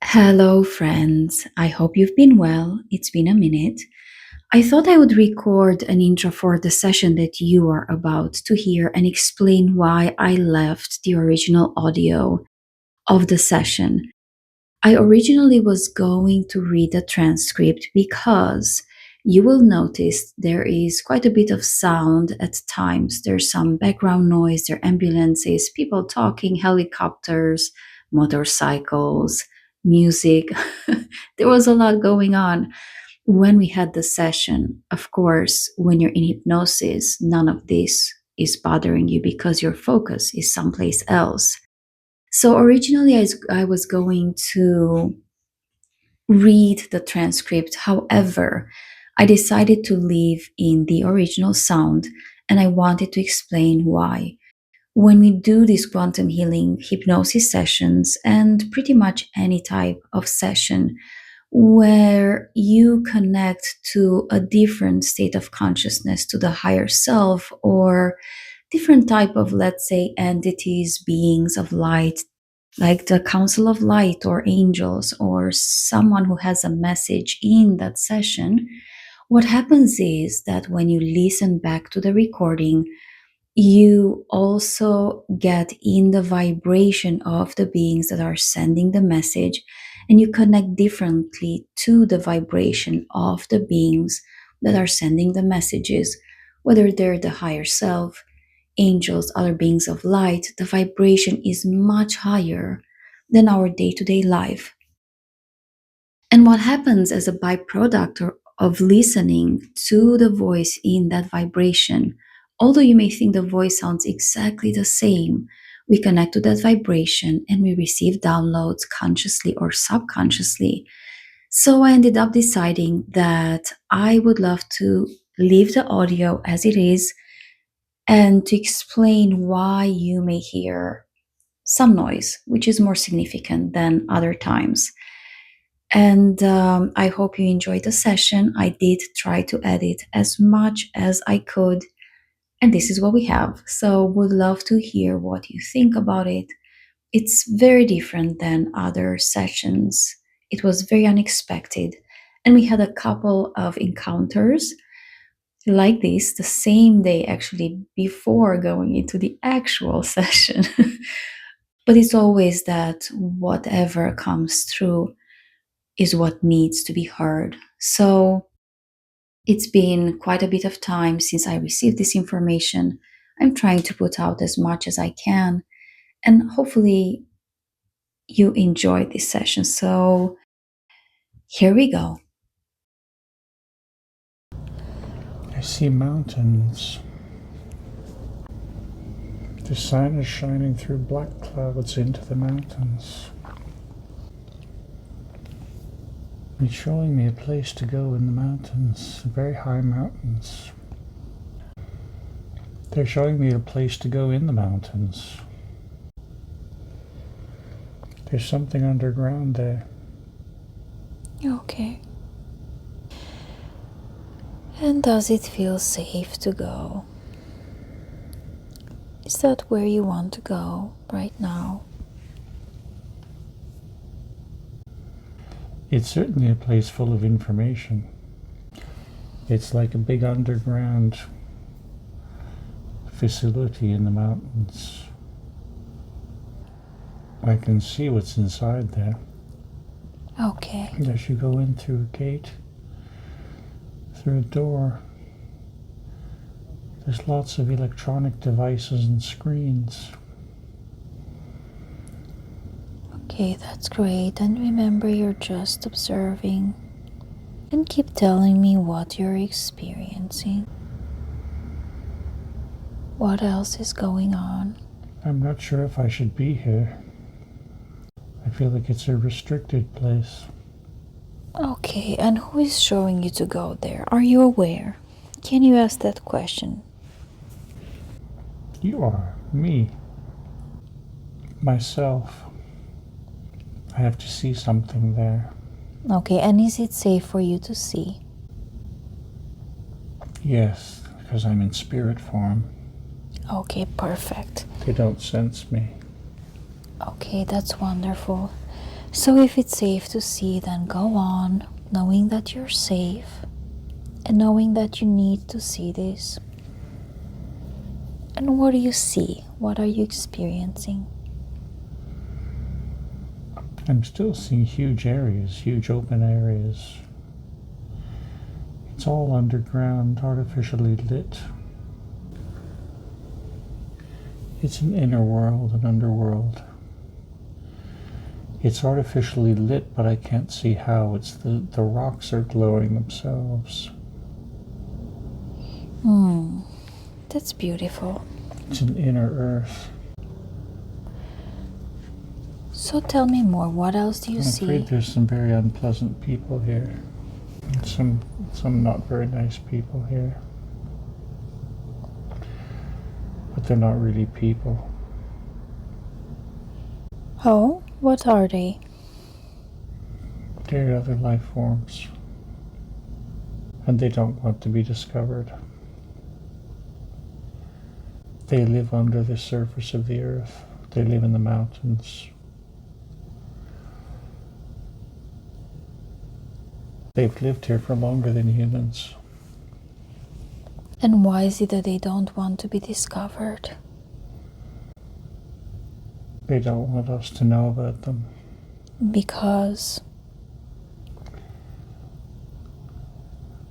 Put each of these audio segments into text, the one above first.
Hello, friends. I hope you've been well. It's been a minute. I thought I would record an intro for the session that you are about to hear and explain why I left the original audio of the session. I originally was going to read the transcript because you will notice there is quite a bit of sound at times. There's some background noise, there are ambulances, people talking, helicopters, motorcycles, music. There was a lot going on when we had the session. Of course, when you're in hypnosis, none of this is bothering you because your focus is someplace else. So originally, I was going to read the transcript. However, I decided to leave in the original sound and I wanted to explain why. When we do these quantum healing hypnosis sessions, and pretty much any type of session where you connect to a different state of consciousness, to the higher self, or different type of, let's say, entities, beings of light, like the Council of Light or angels or someone who has a message in that session, what happens is that when you listen back to the recording, you also get in the vibration of the beings that are sending the message, and you connect differently to the vibration of the beings that are sending the messages, whether they're the higher self, angels, other beings of light. The vibration is much higher than our day to day life. And what happens as a byproduct of listening to the voice in that vibration, although you may think the voice sounds exactly the same, we connect to that vibration and we receive downloads consciously or subconsciously. So I ended up deciding that I would love to leave the audio as it is and to explain why you may hear some noise, which is more significant than other times. And I hope you enjoyed the session. I did try to edit as much as I could. And this is what we have. So, would love to hear what you think about it. It's very different than other sessions. It was very unexpected. And we had a couple of encounters like this the same day, actually, before going into the actual session. But it's always that whatever comes through is what needs to be heard. So it's been quite a bit of time since I received this information. I'm trying to put out as much as I can, and hopefully you enjoyed this session. So here we go. I see mountains. The sun is shining through black clouds into the mountains. It's showing me a place to go in the mountains, very high mountains. They're showing me a place to go in the mountains. There's something underground there. Okay. And does it feel safe to go? Is that where you want to go right now? It's certainly a place full of information. It's like a big underground facility in the mountains. I can see what's inside there. Okay. As you go in through a gate, through a door, there's lots of electronic devices and screens. Okay, that's great. And remember, you're just observing. And keep telling me what you're experiencing. What else is going on? I'm not sure if I should be here. I feel like it's a restricted place. Okay, and who is showing you to go there? Are you aware? Can you ask that question? You are. Me. Myself. I have to see something there. Okay, and is it safe for you to see? Yes, because I'm in spirit form. Okay, perfect. They don't sense me. Okay, that's wonderful. So if it's safe to see, then go on, knowing that you're safe and knowing that you need to see this. And what do you see? What are you experiencing? I'm still seeing huge areas, huge open areas. It's all underground, artificially lit. It's an inner world, an underworld. It's artificially lit, but I can't see how. It's the rocks are glowing themselves. That's beautiful. It's an inner earth. So tell me more. What else do you I'm see? afraid there's some very unpleasant people here. Some not very nice people here. But they're not really people. Oh, what are they? They're other life forms. And they don't want to be discovered. They live under the surface of the earth. They live in the mountains. They've lived here for longer than humans. And why is it that they don't want to be discovered? They don't want us to know about them. Because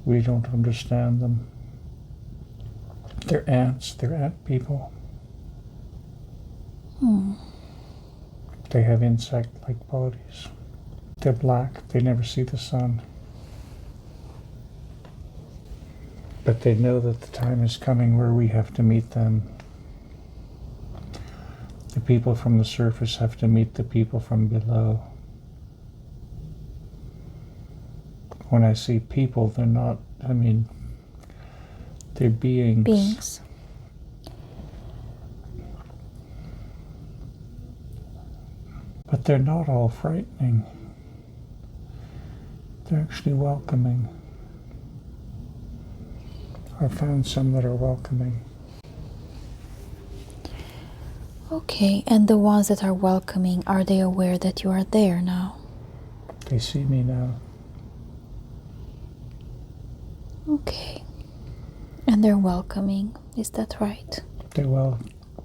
We don't understand them. They're ants, they're ant people. They have insect-like bodies. They're black, they never see the sun. But they know that the time is coming where we have to meet them. The people from the surface have to meet the people from below. When I see people, they're not, they're beings. beings. But they're not all frightening. They're actually welcoming. I found some that are welcoming. Okay, and the ones that are welcoming, are they aware that you are there now? They see me now. Okay. And they're welcoming, is that right? They're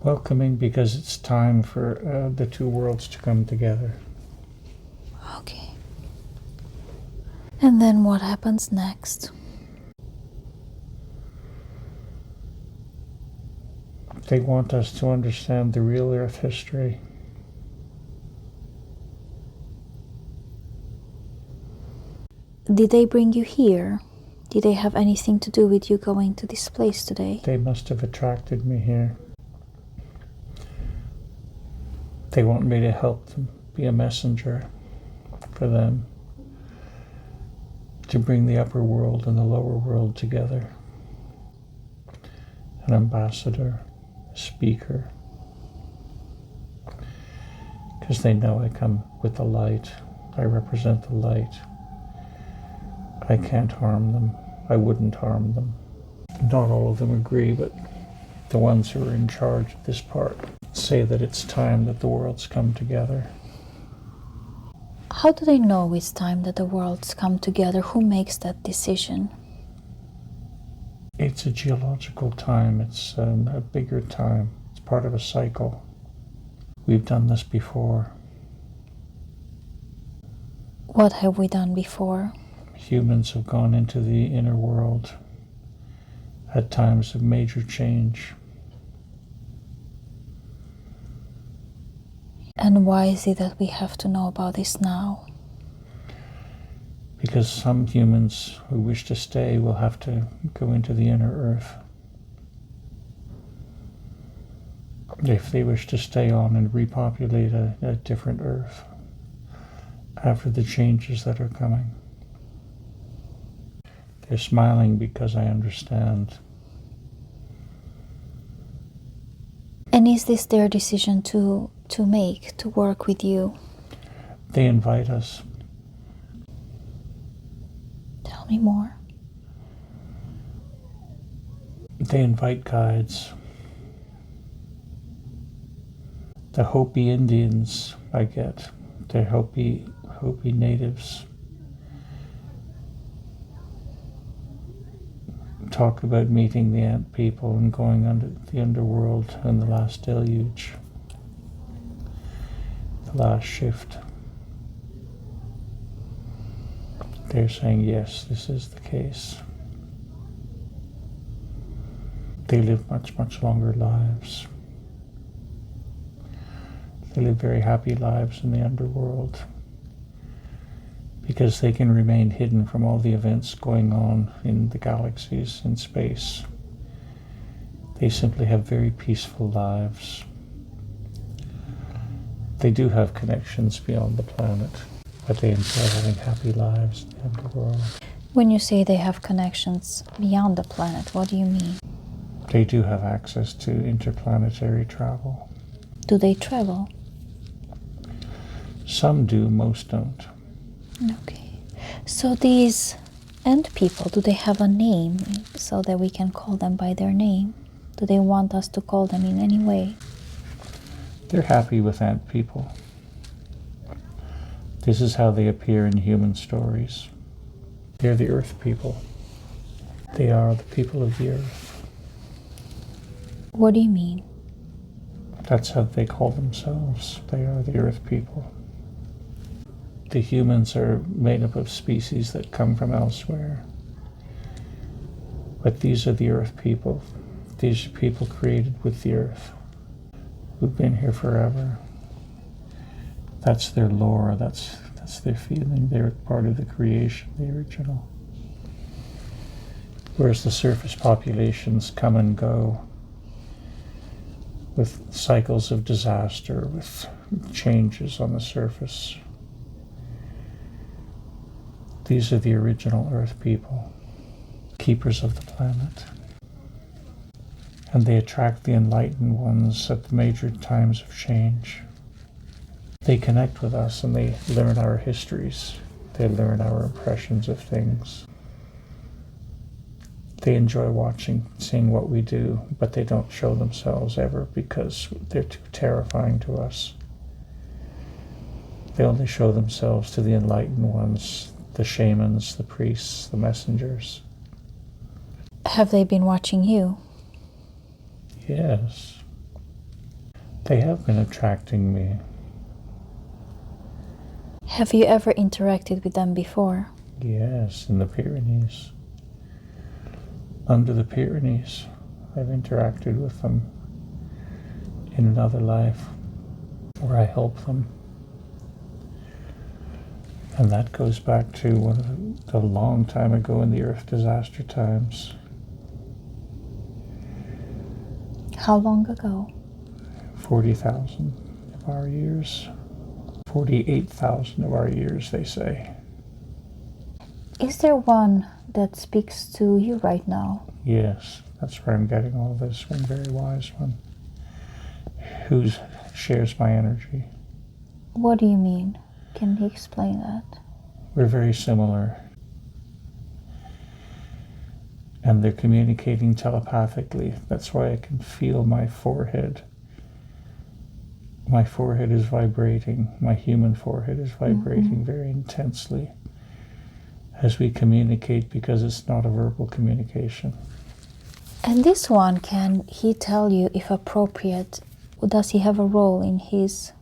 welcoming because it's time for the two worlds to come together. Okay. And then what happens next? They want us to understand the real Earth history. Did they bring you here? Did they have anything to do with you going to this place today? They must have attracted me here. They want me to help them, be a messenger for them, to bring the upper world and the lower world together. An ambassador, a speaker, because they know I come with the light. I represent the light. I can't harm them. I wouldn't harm them. Not all of them agree, but the ones who are in charge of this part say that it's time that the worlds come together. How do they know it's time that the worlds come together? Who makes that decision? It's a geological time. It's a bigger time. It's part of a cycle. We've done this before. What have we done before? Humans have gone into the inner world at times of major change. And why is it that we have to know about this now? Because some humans who wish to stay will have to go into the inner earth. If they wish to stay on and repopulate a different earth after the changes that are coming. They're smiling because I understand. And is this their decision to make, to work with you? They invite us. Tell me more. They invite guides. The Hopi Indians I get. They're Hopi natives. Talk about meeting the ant people and going under the underworld in the last deluge, the last shift. They're saying, yes, this is the case. They live much, much longer lives. They live very happy lives in the underworld because they can remain hidden from all the events going on in the galaxies and space. They simply have very peaceful lives. They do have connections beyond the planet, but they enjoy having happy lives in the underworld. When you say they have connections beyond the planet, what do you mean? They do have access to interplanetary travel. Do they travel? Some do, most don't. Okay. So these ant people, do they have a name so that we can call them by their name? Do they want us to call them in any way? They're happy with ant people. This is how they appear in human stories. They're the earth people. They are the people of the earth. What do you mean? That's how they call themselves. They are the earth people. The humans are made up of species that come from elsewhere. But these are the earth people. These are people created with the earth, who've been here forever. That's their lore, that's their feeling. They're part of the creation, the original. Whereas the surface populations come and go with cycles of disaster, with changes on the surface. These are the original earth people, keepers of the planet. And they attract the enlightened ones at the major times of change. They connect with us and they learn our histories. They learn our impressions of things. They enjoy seeing what we do, but they don't show themselves ever because they're too terrifying to us. They only show themselves to the enlightened ones, the shamans, the priests, the messengers. Have they been watching you? Yes. They have been attracting me. Have you ever interacted with them before? Yes, in the Pyrenees. Under the Pyrenees, I've interacted with them in another life where I help them. And that goes back to a long time ago in the Earth disaster times. How long ago? 40,000 of our years. 48,000 of our years, they say. Is there one that speaks to you right now? Yes, that's where I'm getting all this. One very wise one who shares my energy. What do you mean? Can you explain that? We're very similar. And they're communicating telepathically. That's why I can feel my forehead. My forehead is vibrating. My human forehead is vibrating very intensely as we communicate, because it's not a verbal communication. And this one, can he tell you if appropriate? Does he have a role in his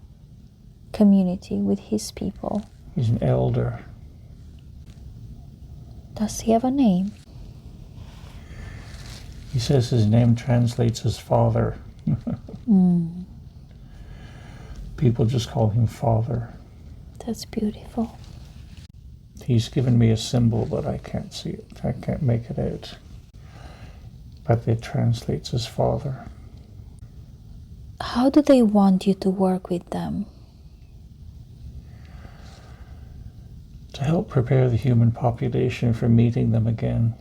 community with his people? He's an elder. Does he have a name? He says his name translates as father. People just call him Father. That's beautiful. He's given me a symbol, but I can't see it. I can't make it out. But it translates as Father. How do they want you to work with them? To help prepare the human population for meeting them again.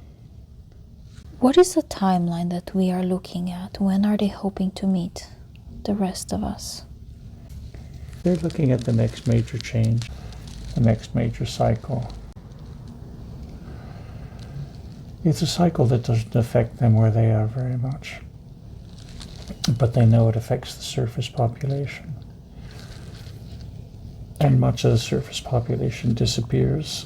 What is the timeline that we are looking at? When are they hoping to meet the rest of us? They're looking at the next major change, the next major cycle. It's a cycle that doesn't affect them where they are very much, but they know it affects the surface population. And much of the surface population disappears.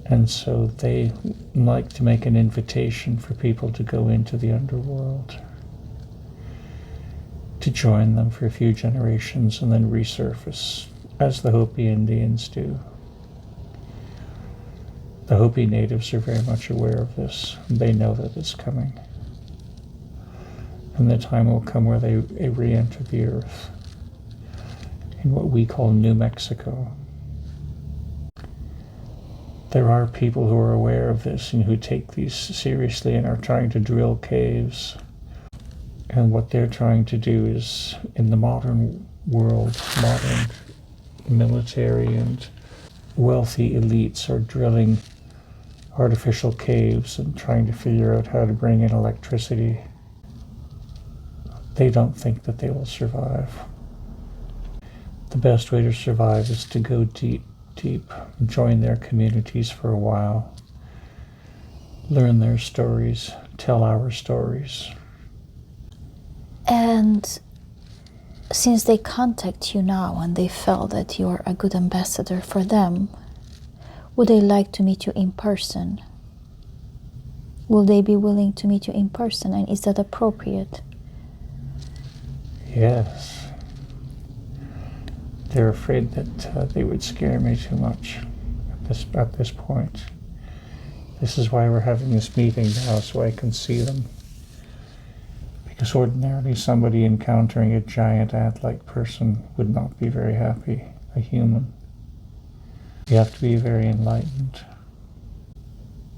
And so they like to make an invitation for people to go into the underworld, to join them for a few generations and then resurface, as the Hopi Indians do. The Hopi natives are very much aware of this. They know that it's coming. And the time will come where they re-enter the earth in what we call New Mexico. There are people who are aware of this and who take these seriously and are trying to drill caves. And what they're trying to do is, in the modern world, modern military and wealthy elites are drilling artificial caves and trying to figure out how to bring in electricity. They don't think that they will survive. The best way to survive is to go deep, join their communities for a while, learn their stories, tell our stories. And since they contact you now and they felt that you're a good ambassador for them, would they like to meet you in person? Will they be willing to meet you in person, and is that appropriate? Yes. They're afraid that they would scare me too much at this point. This is why we're having this meeting now, so I can see them. Because ordinarily somebody encountering a giant ant-like person would not be very happy, a human. You have to be very enlightened.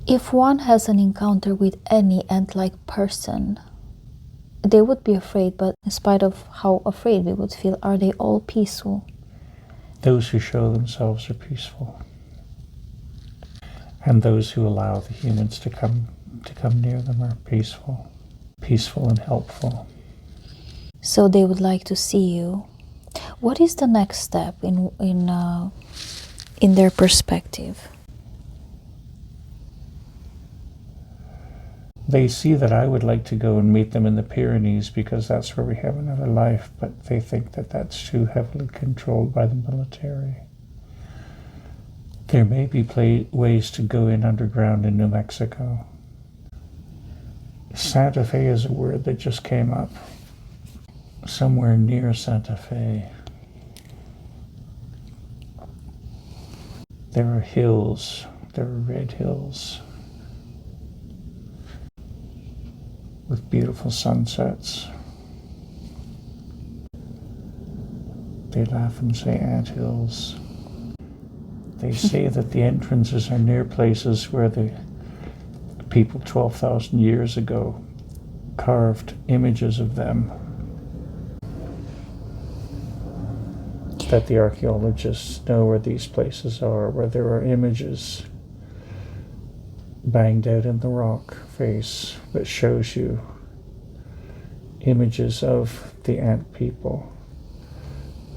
If one has an encounter with any ant-like person, they would be afraid, but in spite of how afraid we would feel, are they all peaceful? Those who show themselves are peaceful. And those who allow the humans to come near them are peaceful. Peaceful and helpful. So they would like to see you. What is the next step in their perspective? They see that I would like to go and meet them in the Pyrenees because that's where we have another life, but they think that that's too heavily controlled by the military. There may be ways to go in underground in New Mexico. Santa Fe is a word that just came up. Somewhere near Santa Fe, there are hills, there are red hills with beautiful sunsets. They laugh and say anthills. They say that the entrances are near places where the people 12,000 years ago carved images of them, that the archaeologists know where these places are, where there are images banged out in the rock face that shows you images of the ant people,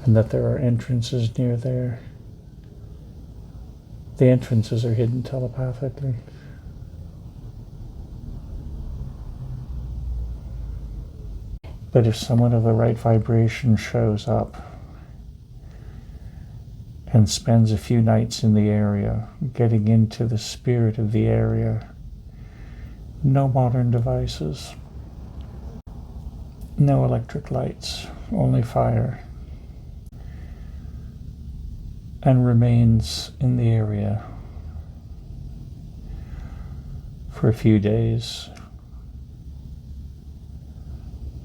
and that there are entrances near there. The entrances are hidden telepathically. But if someone of the right vibration shows up and spends a few nights in the area, getting into the spirit of the area, no modern devices, no electric lights, only fire, and remains in the area for a few days,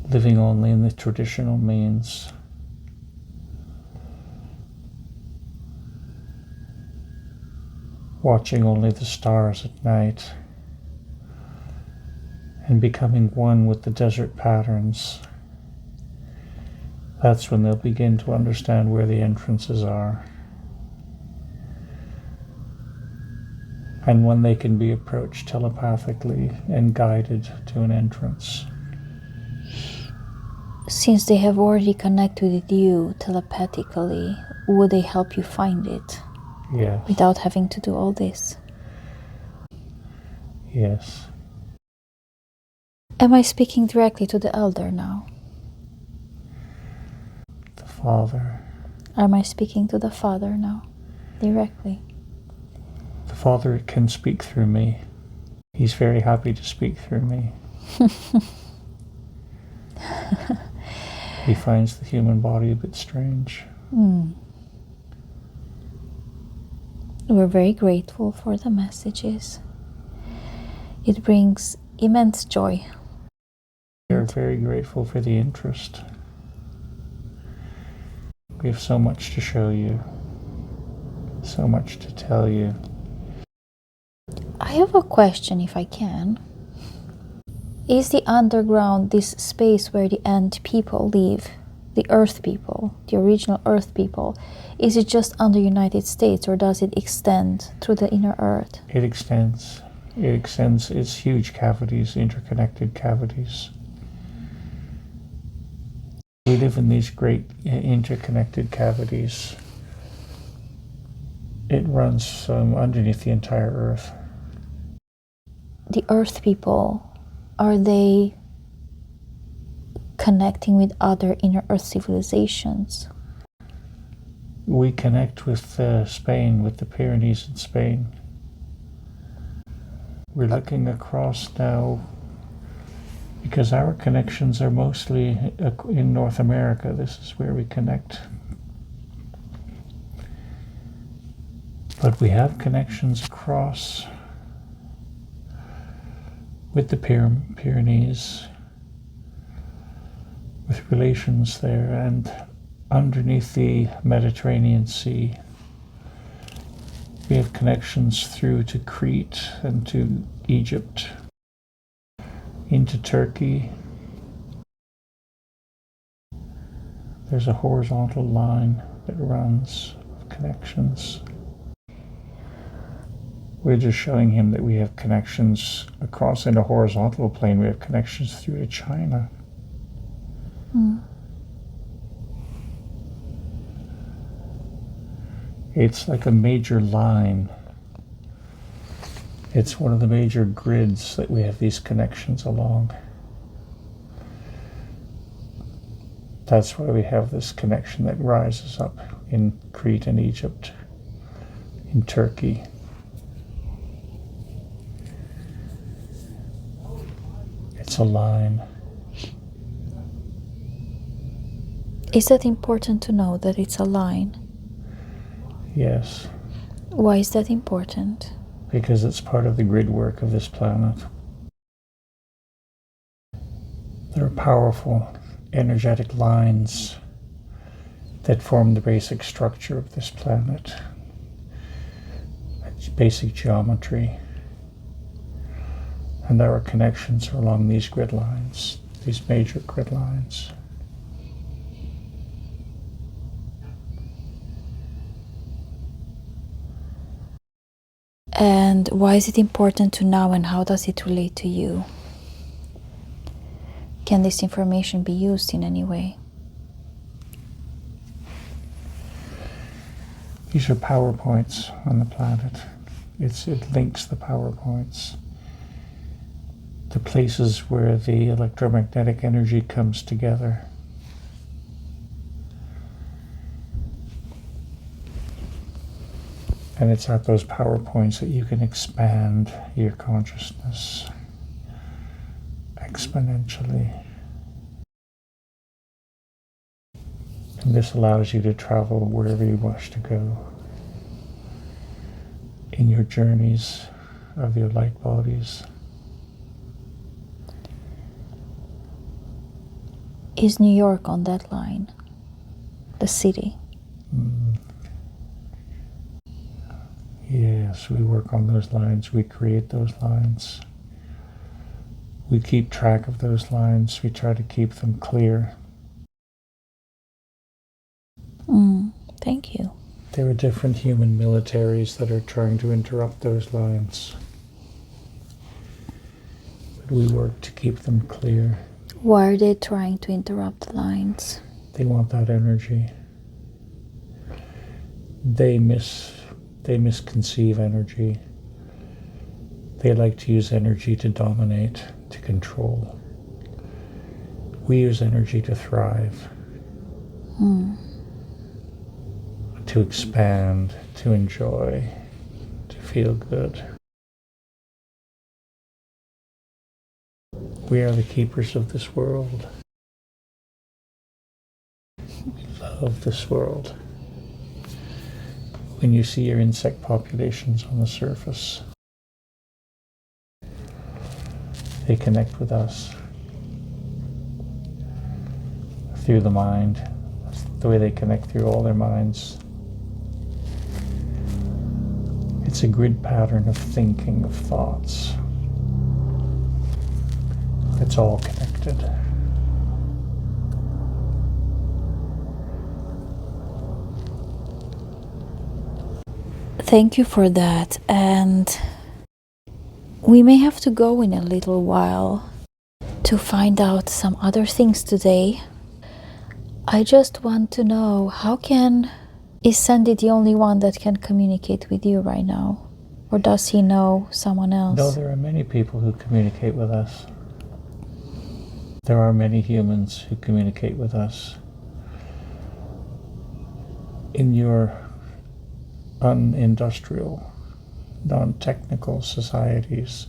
living only in the traditional means. Watching only the stars at night and becoming one with the desert patterns. That's when they'll begin to understand where the entrances are, and when they can be approached telepathically and guided to an entrance. Since they have already connected with you telepathically, would they help you find it? Yes. Without having to do all this? Yes. Am I speaking directly to the elder now? The Father. Am I speaking to the Father now, directly? The Father can speak through me. He's very happy to speak through me. He finds the human body a bit strange. We're very grateful for the messages. It brings immense joy. We're very grateful for the interest. We have so much to show you, so much to tell you. I have a question, if I can. Is the underground this space where the ant people live, the earth people, the original earth people? Is it just under United States, or does it extend through the inner earth? It extends. It extends. It's huge cavities, interconnected cavities. We live in these great interconnected cavities. It runs underneath the entire earth. The earth people, are they connecting with other inner earth civilizations? We connect with Spain, with the Pyrenees in Spain. We're looking across now because our connections are mostly in North America. This is where we connect. But we have connections across with the Pyrenees, with relations there, and underneath the Mediterranean Sea. We have connections through to Crete and to Egypt, into Turkey. There's a horizontal line that runs of connections. We're just showing him that we have connections across in a horizontal plane. We have connections through to China. It's like a major line. It's one of the major grids that we have these connections along. That's why we have this connection that rises up in Crete and Egypt, in Turkey. It's a line. Is that important to know that it's a line? Yes. Why is that important? Because it's part of the grid work of this planet. There are powerful energetic lines that form the basic structure of this planet, its basic geometry. And there are connections along these grid lines, these major grid lines. And why is it important to know, and how does it relate to you? Can this information be used in any way? These are PowerPoints on the planet. It links the PowerPoints to places where the electromagnetic energy comes together. And it's at those PowerPoints that you can expand your consciousness exponentially. And this allows you to travel wherever you wish to go in your journeys of your light bodies. Is New York on that line? The city? Yes, we work on those lines. We create those lines. We keep track of those lines. We try to keep them clear. Thank you. There are different human militaries that are trying to interrupt those lines. But we work to keep them clear. Why are they trying to interrupt the lines? They want that energy. They misconceive energy. They like to use energy to dominate, to control. We use energy to thrive. to expand, to enjoy, to feel good. We are the keepers of this world. We love this world. When you see your insect populations on the surface, they connect with us through the mind. That's the way they connect through all their minds. It's a grid pattern of thinking, of thoughts. It's all connected. Thank you for that. And we may have to go in a little while to find out some other things today. I just want to know, is Sandy the only one that can communicate with you right now? Or does he know someone else? No, there are many people who communicate with us. There are many humans who communicate with us. In your unindustrial, non-technical societies,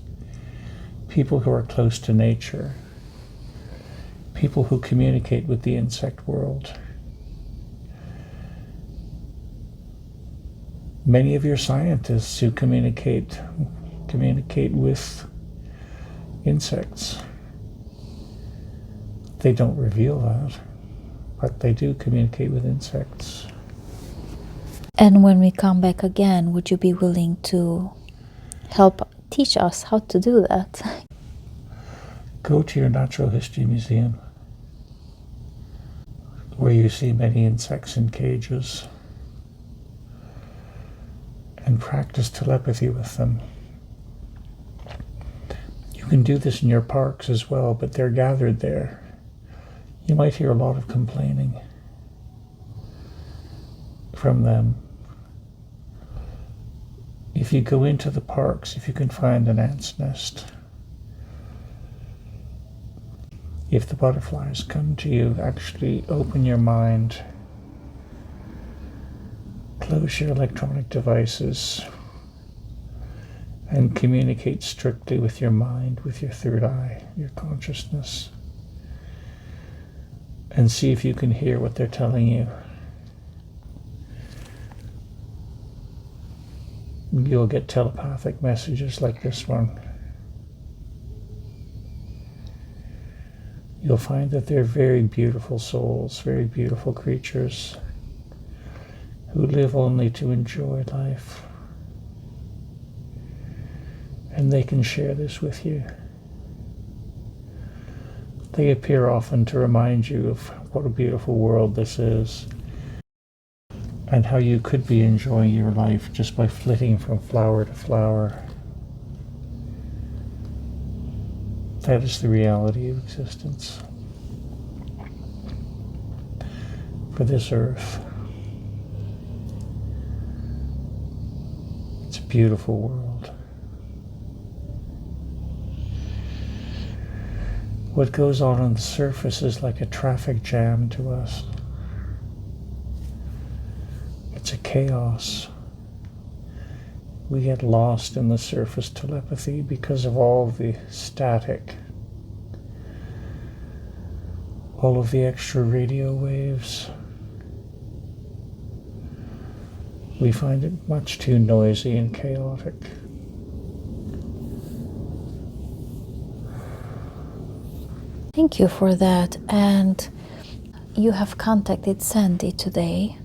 people who are close to nature, people who communicate with the insect world. Many of your scientists who communicate with insects. They don't reveal that, but they do communicate with insects. And when we come back again, would you be willing to help teach us how to do that? Go to your natural history museum, where you see many insects in cages, and practice telepathy with them. You can do this in your parks as well, but they're gathered there. You might hear a lot of complaining from them. If you go into the parks, if you can find an ant's nest, if the butterflies come to you, actually open your mind, close your electronic devices, and communicate strictly with your mind, with your third eye, your consciousness, and see if you can hear what they're telling you. You'll get telepathic messages like this one. You'll find that they're very beautiful souls, very beautiful creatures who live only to enjoy life. And they can share this with you. They appear often to remind you of what a beautiful world this is, and how you could be enjoying your life just by flitting from flower to flower. That is the reality of existence for this earth. It's a beautiful world. What goes on the surface is like a traffic jam to us. It's a chaos. We get lost in the surface telepathy because of all the static, all of the extra radio waves. We find it much too noisy and chaotic. Thank you for that. And you have contacted Sandy today.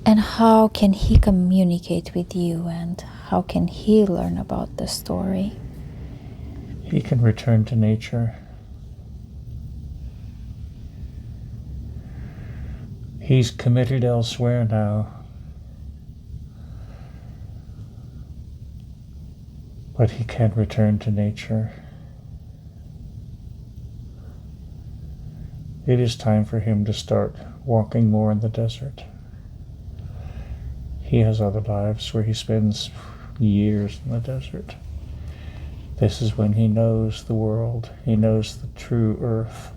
And how can he communicate with you, and how can he learn about the story? He can return to nature. He's committed elsewhere now. But he can return to nature. It is time for him to start walking more in the desert. He has other lives where he spends years in the desert. This is when he knows the world. He knows the true earth.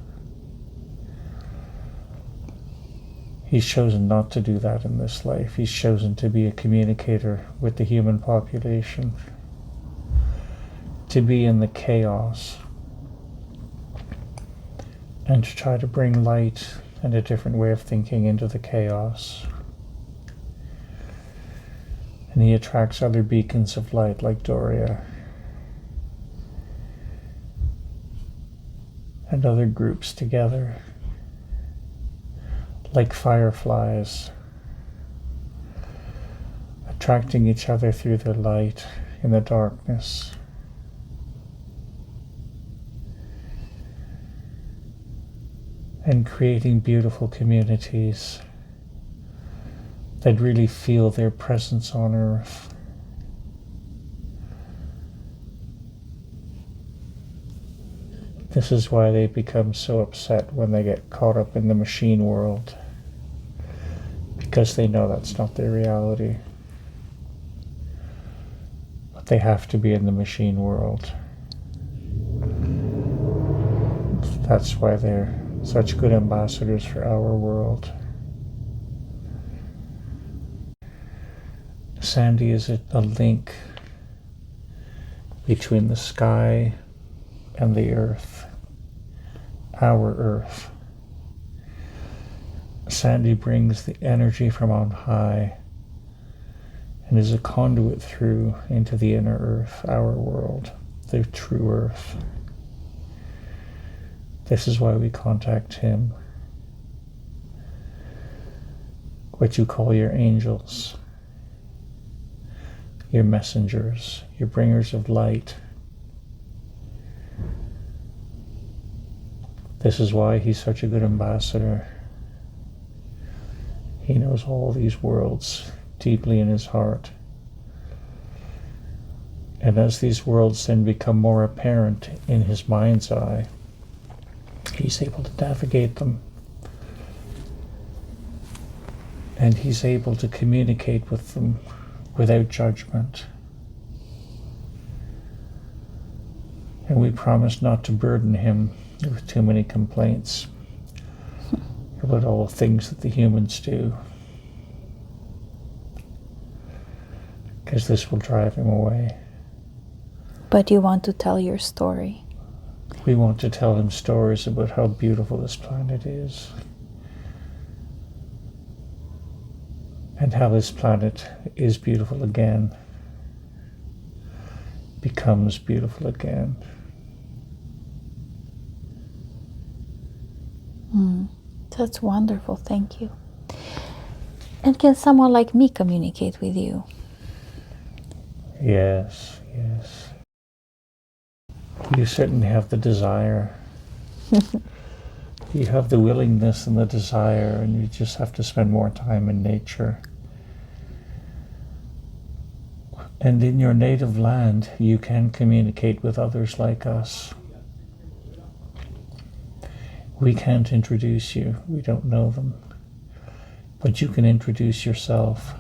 He's chosen not to do that in this life. He's chosen to be a communicator with the human population, to be in the chaos, and to try to bring light and a different way of thinking into the chaos. And he attracts other beacons of light like Doria and other groups together, like fireflies, attracting each other through their light in the darkness. And creating beautiful communities that really feel their presence on Earth. This is why they become so upset when they get caught up in the machine world, because they know that's not their reality. But they have to be in the machine world. That's why they're such good ambassadors for our world. Sandy is a link between the sky and the earth, our earth. Sandy brings the energy from on high and is a conduit through into the inner earth, our world, the true earth. This is why we contact him, what you call your angels, your messengers, your bringers of light. This is why he's such a good ambassador. He knows all these worlds deeply in his heart. And as these worlds then become more apparent in his mind's eye, he's able to navigate them. And he's able to communicate with them without judgment. And we promise not to burden him with too many complaints about all the things that the humans do, because this will drive him away. But you want to tell your story. We want to tell him stories about how beautiful this planet is, and how this planet is beautiful again, becomes beautiful again. That's wonderful, thank you. And can someone like me communicate with you? Yes, yes. You certainly have the desire. You have the willingness and the desire, and you just have to spend more time in nature. And in your native land, you can communicate with others like us. We can't introduce you. We don't know them. But you can introduce yourself.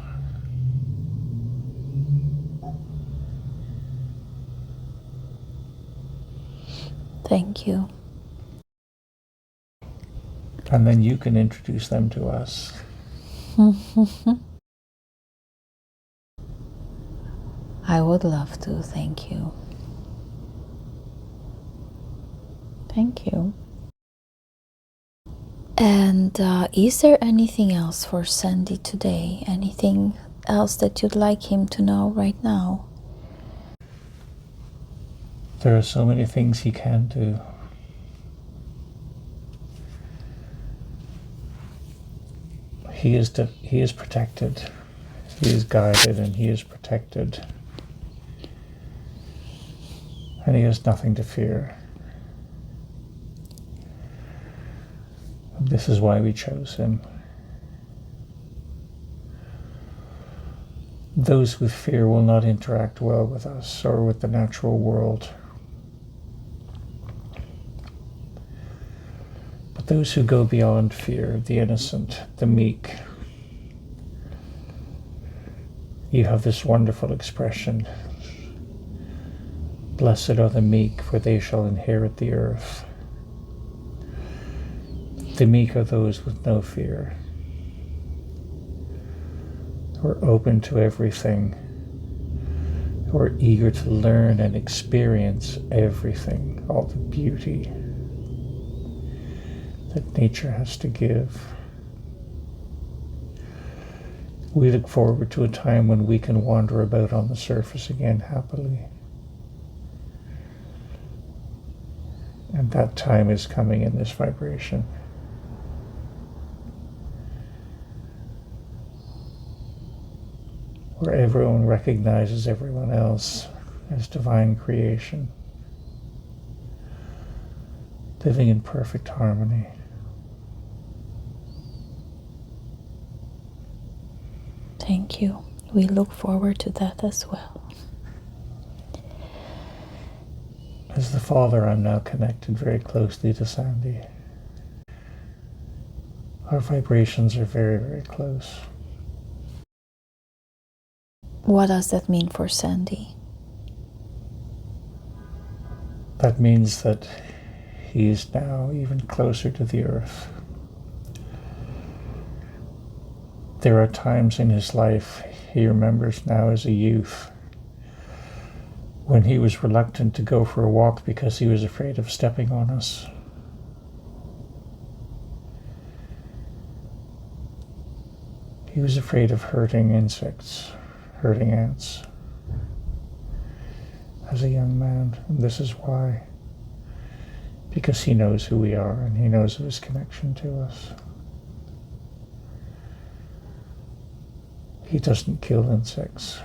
Thank you. And then you can introduce them to us. I would love to, thank you. Thank you. And is there anything else for Sandy today? Anything else that you'd like him to know right now? There are so many things he can do. He is protected. He is guided and he is protected. And he has nothing to fear. This is why we chose him. Those with fear will not interact well with us or with the natural world. But those who go beyond fear, the innocent, the meek, you have this wonderful expression, "Blessed are the meek, for they shall inherit the earth." The meek are those with no fear. who are open to everything, who are eager to learn and experience everything, all the beauty that nature has to give. We look forward to a time when we can wander about on the surface again happily. And that time is coming in this vibration. Where everyone recognizes everyone else as divine creation, living in perfect harmony. Thank you. We look forward to that as well. As the Father, I'm now connected very closely to Sandy. Our vibrations are very, very close. What does that mean for Sandy? That means that he is now even closer to the earth. There are times in his life he remembers now as a youth when he was reluctant to go for a walk because he was afraid of stepping on us. He was afraid of hurting insects, hurting ants as a young man, and this is why. Because he knows who we are and he knows of his connection to us. He doesn't kill insects.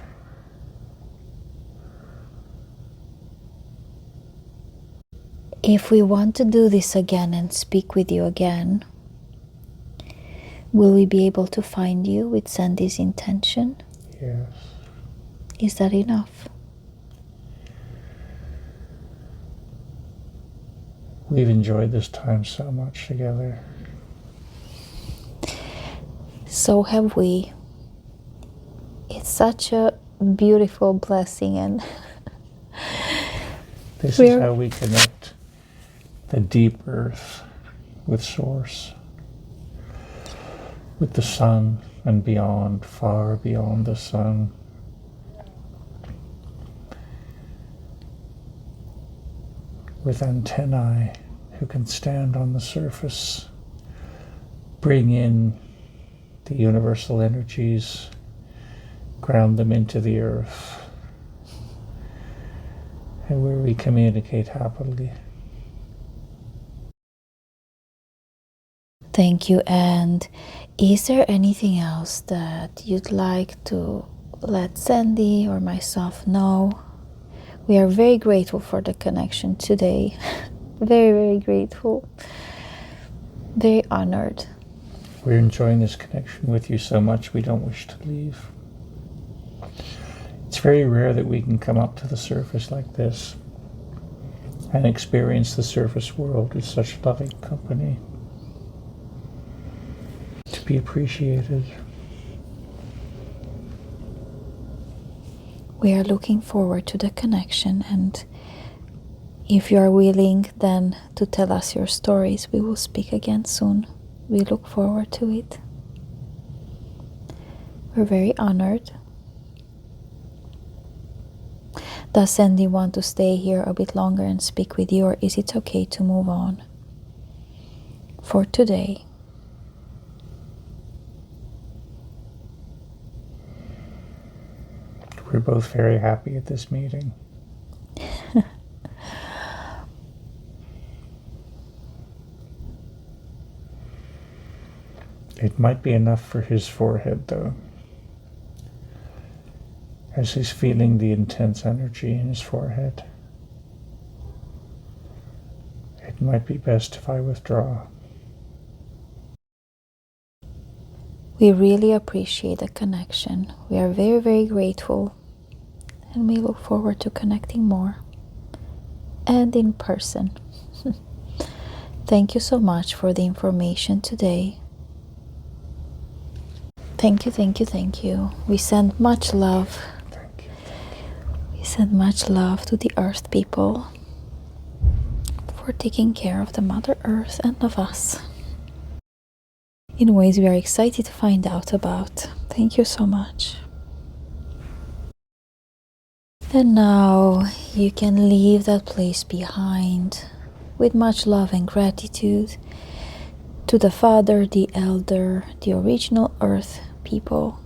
If we want to do this again and speak with you again, will we be able to find you with Sandy's intention? Yes. Is that enough? We've enjoyed this time so much together. So have we. It's such a beautiful blessing, and This is how we connect the deep earth with Source, with the sun and beyond, far beyond the sun. With antennae who can stand on the surface, bring in the universal energies, ground them into the earth, and where we communicate happily. thank you. And is there anything else that you'd like to let Sandy or myself know? We are very grateful for the connection today. Very, very grateful. Very honored. We're enjoying this connection with you so much we don't wish to leave. It's very rare that we can come up to the surface like this and experience the surface world with such loving company. To be appreciated. We are looking forward to the connection, and if you are willing then to tell us your stories, we will speak again soon. We look forward to it. We're very honored. Does Sandy want to stay here a bit longer and speak with you, or is it okay to move on for today? We're both very happy at this meeting. It might be enough for his forehead, though, as he's feeling the intense energy in his forehead. It might be best if I withdraw. We really appreciate the connection. We are very, very grateful, and we look forward to connecting more and in person. Thank you so much for the information today. Thank you, thank you, thank you. We send much love. Thank you. We send much love to the Earth people for taking care of the Mother Earth and of us. in ways we are excited to find out about. Thank you so much. And now you can leave that place behind with much love and gratitude to the Father, the Elder, the original Earth people,